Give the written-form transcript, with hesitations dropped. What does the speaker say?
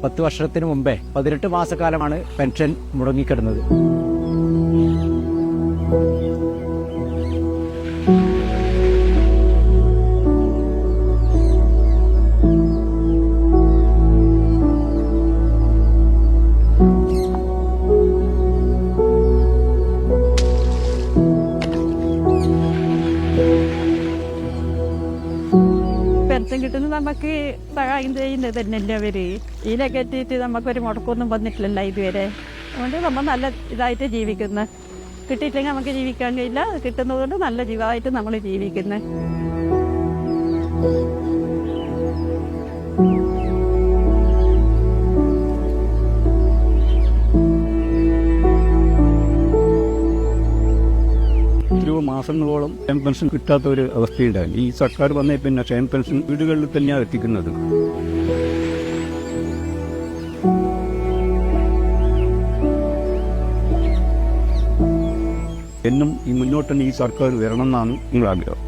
10 വർഷത്തിന് മുമ്പേ 18 മാസക്കാലമാണ് pension മുടങ്ങിക്കിടന്നത്. Pension കിട്ടുന്നത് നമുക്ക് സഹായം ചെയ്യുന്നത് തന്നെയല്ലേ അവര്. ഇതിനൊക്കെ എത്തിയിട്ട് നമുക്കൊരു മുടക്കമൊന്നും വന്നിട്ടില്ലല്ലോ ഇതുവരെ. അതുകൊണ്ട് നമ്മൾ നല്ല ഇതായിട്ട് ജീവിക്കുന്നത്. കിട്ടിയില്ലെങ്കിൽ നമുക്ക് ജീവിക്കാൻ കഴിയില്ല. കിട്ടുന്നതുകൊണ്ട് നല്ല ജീവമായിട്ട് നമ്മൾ ജീവിക്കുന്നത്. മാസങ്ങളോളം ക്ഷേമ പെൻഷൻ കിട്ടാത്ത ഒരു അവസ്ഥയുണ്ടായിരുന്നു. ഈ സർക്കാർ വന്നേ പിന്നെ ക്ഷേമ പെൻഷൻ വീടുകളിൽ തന്നെയാണ് എത്തിക്കുന്നത്. എന്നും ഈ മുന്നോട്ട് തന്നെ ഈ സർക്കാർ വരണം എന്നാണ് നിങ്ങളുടെ ആഗ്രഹം.